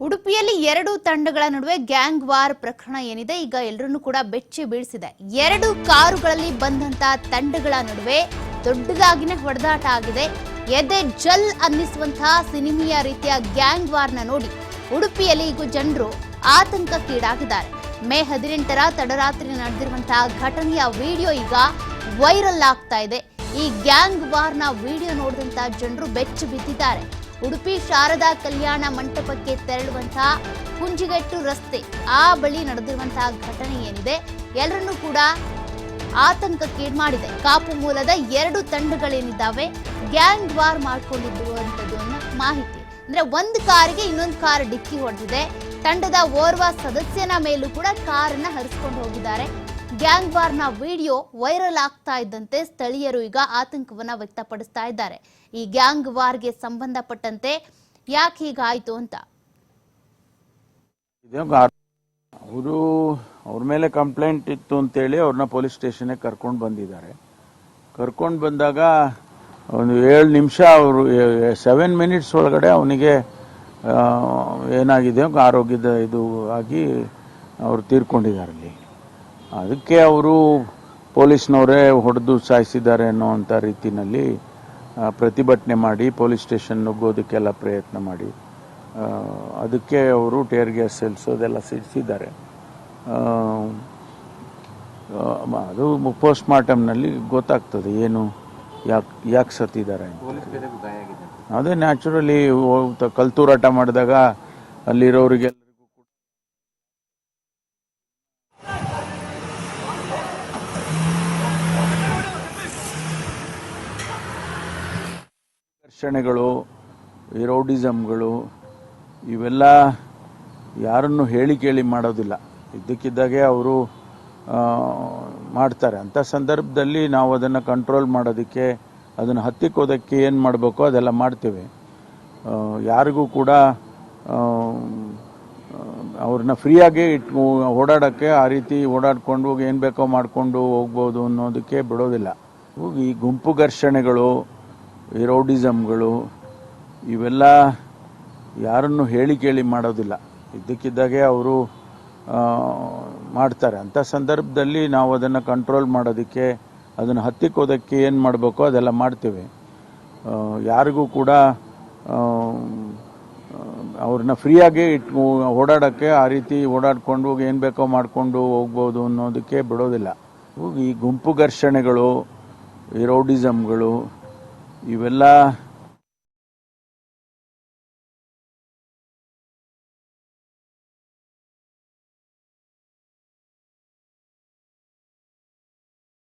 ಉಡುಪಿಯಲ್ಲಿ ಎರಡು ತಂಡಗಳ ನಡುವೆ ಗ್ಯಾಂಗ್ ವಾರ್ ಪ್ರಕರಣ ಏನಿದೆ ಈಗ ಎಲ್ಲರನ್ನೂ ಕೂಡ ಬೆಚ್ಚಿ ಬೀಳಿಸಿದೆ. ಎರಡು ಕಾರುಗಳಲ್ಲಿ ಬಂದಂತ ತಂಡಗಳ ನಡುವೆ ದೊಡ್ಡದಾಗಿನ ಹೊಡೆದಾಟ ಆಗಿದೆ. ಎದೆ ಜಲ್ ಅನ್ನಿಸುವಂತಹ ಸಿನಿಮೀಯ ರೀತಿಯ ಗ್ಯಾಂಗ್ ವಾರ್ನ ನೋಡಿ ಉಡುಪಿಯಲ್ಲಿ ಈಗ ಜನರು ಆತಂಕಕ್ಕೀಡಾಗಿದ್ದಾರೆ. ಮೇ 18ರ ತಡರಾತ್ರಿ ನಡೆದಿರುವಂತಹ ಘಟನೆಯ ವಿಡಿಯೋ ಈಗ ವೈರಲ್ ಆಗ್ತಾ ಇದೆ. ಈ ಗ್ಯಾಂಗ್ ವಾರ್ನ ವಿಡಿಯೋ ನೋಡಿದಂತ ಜನರು ಬೆಚ್ಚಿ ಬಿದ್ದಿದ್ದಾರೆ. ಉಡುಪಿ ಶಾರದಾ ಕಲ್ಯಾಣ ಮಂಟಪಕ್ಕೆ ತೆರಳುವಂತಹ ಕುಂಜಿಗೆಟ್ಟು ರಸ್ತೆ ಆ ಬಳಿ ನಡೆದಿರುವಂತಹ ಘಟನೆ ಏನಿದೆ ಎಲ್ಲರನ್ನೂ ಕೂಡ ಆತಂಕಕ್ಕೀಡು ಮಾಡಿದೆ. ಕಾಪು ಮೂಲದ ಎರಡು ತಂಡಗಳೇನಿದ್ದಾವೆ ಗ್ಯಾಂಗ್ ವಾರ್ ಮಾಡ್ಕೊಂಡಿರುವಂತದ್ದು ಅನ್ನೋ ಮಾಹಿತಿ. ಅಂದ್ರೆ ಒಂದು ಕಾರಿಗೆ ಇನ್ನೊಂದು ಕಾರ್ ಡಿಕ್ಕಿ ಹೊಡೆದಿದೆ. ತಂಡದ ಓರ್ವ ಸದಸ್ಯನ ಮೇಲೂ ಕೂಡ ಕಾರನ್ನ ಹರಿಸಿಕೊಂಡು ಹೋಗಿದ್ದಾರೆ. ಗ್ಯಾಂಗ್ ವಾರ್ನ ವಿಡಿಯೋ ವೈರಲ್ ಆಗ್ತಾ ಇದ್ದಂತೆ ಸ್ಥಳೀಯರು ಈಗ ಆತಂಕವನ್ನ ವ್ಯಕ್ತಪಡಿಸ್ತಾ ಇದ್ದಾರೆ. ಈ ಗ್ಯಾಂಗ್ ವಾರ್ಗೆ ಸಂಬಂಧಪಟ್ಟಂತೆ ಯಾಕೆ ಹೀಗಾಯ್ತು ಅಂತ ಅವರು ಅವ್ರ ಮೇಲೆ ಕಂಪ್ಲೇಂಟ್ ಇತ್ತು ಅಂತೇಳಿ ಅವ್ರನ್ನ ಪೊಲೀಸ್ ಸ್ಟೇಷನ್ಗೆ ಕರ್ಕೊಂಡು ಬಂದಿದ್ದಾರೆ. ಕರ್ಕೊಂಡು ಬಂದಾಗ ಒಂದು 7 ನಿಮಿಷ ಅವರು 7 ಮಿನಿಟ್ಸ್ ಒಳಗಡೆ ಅವನಿಗೆ ಏನಾಗಿದೆ ಆರೋಗ್ಯದ ಇದು ಆಗಿ ಅವರು ತೀರ್ಕೊಂಡಿದ್ದಾರೆ. ಅಲ್ಲಿ ಅದಕ್ಕೆ ಅವರು ಪೊಲೀಸ್ನವರೇ ಹೊಡೆದು ಸಾಯಿಸಿದ್ದಾರೆ ಅನ್ನೋವಂಥ ರೀತಿಯಲ್ಲಿ ಪ್ರತಿಭಟನೆ ಮಾಡಿ ಪೊಲೀಸ್ ಸ್ಟೇಷನ್ ನುಗ್ಗೋದಕ್ಕೆಲ್ಲ ಪ್ರಯತ್ನ ಮಾಡಿ ಅದಕ್ಕೆ ಅವರು ಟೇರ್ ಗ್ಯಾಸ್ ಸೆಲ್ಸೋದೆಲ್ಲ ಸಿಡಿಸಿದ್ದಾರೆ. ಅದು ಪೋಸ್ಟ್ ಮಾರ್ಟಮ್ನಲ್ಲಿ ಗೊತ್ತಾಗ್ತದೆ ಏನು ಯಾಕೆ ಸತ್ತಿದ್ದಾರೆ. ಅದೇ ನ್ಯಾಚುರಲಿ ಕಲ್ತೂರಾಟ ಮಾಡಿದಾಗ ಅಲ್ಲಿರೋರಿಗೆ ಘರ್ಷಣೆಗಳು, ಈ ರೌಡಿಸಮ್ಗಳು ಇವೆಲ್ಲ ಯಾರನ್ನು ಹೇಳಿ ಕೇಳಿ ಮಾಡೋದಿಲ್ಲ. ಇದ್ದಕ್ಕಿದ್ದಾಗೆ ಅವರು ಮಾಡ್ತಾರೆ. ಅಂಥ ಸಂದರ್ಭದಲ್ಲಿ ನಾವು ಅದನ್ನು ಕಂಟ್ರೋಲ್ ಮಾಡೋದಕ್ಕೆ, ಅದನ್ನು ಹತ್ತಿಕ್ಕೋದಕ್ಕೆ ಏನು ಮಾಡಬೇಕೋ ಅದೆಲ್ಲ ಮಾಡ್ತೇವೆ. ಯಾರಿಗೂ ಕೂಡ ಅವ್ರನ್ನ ಫ್ರೀಯಾಗಿ ಓಡಾಡೋಕ್ಕೆ, ಆ ರೀತಿ ಓಡಾಡಿಕೊಂಡು ಏನು ಬೇಕೋ ಮಾಡಿಕೊಂಡು ಹೋಗ್ಬೋದು ಅನ್ನೋದಕ್ಕೆ ಬಿಡೋದಿಲ್ಲ. ಈ ಗುಂಪು ಘರ್ಷಣೆಗಳು, ಈ ರೌಡಿಸಮ್ಗಳು ಇವೆಲ್ಲ ಯಾರನ್ನು ಹೇಳಿ ಕೇಳಿ ಮಾಡೋದಿಲ್ಲ. ಇದ್ದಕ್ಕಿದ್ದಾಗೆ ಅವರು ಮಾಡ್ತಾರೆ. ಅಂಥ ಸಂದರ್ಭದಲ್ಲಿ ನಾವು ಅದನ್ನು ಕಂಟ್ರೋಲ್ ಮಾಡೋದಕ್ಕೆ, ಅದನ್ನು ಹತ್ತಿಕ್ಕೋದಕ್ಕೆ ಏನು ಮಾಡಬೇಕೋ ಅದೆಲ್ಲ ಮಾಡ್ತೇವೆ. ಯಾರಿಗೂ ಕೂಡ ಅವ್ರನ್ನ ಫ್ರೀಯಾಗಿ ಓಡಾಡೋಕ್ಕೆ, ಆ ರೀತಿ ಓಡಾಡಿಕೊಂಡು ಏನು ಬೇಕೋ ಮಾಡಿಕೊಂಡು ಹೋಗ್ಬೋದು ಅನ್ನೋದಕ್ಕೆ ಬಿಡೋದಿಲ್ಲ. ಈ ಗುಂಪು ಘರ್ಷಣೆಗಳು, ಈ ರೌಡಿಸಮ್ಗಳು ಇವೆಲ್ಲ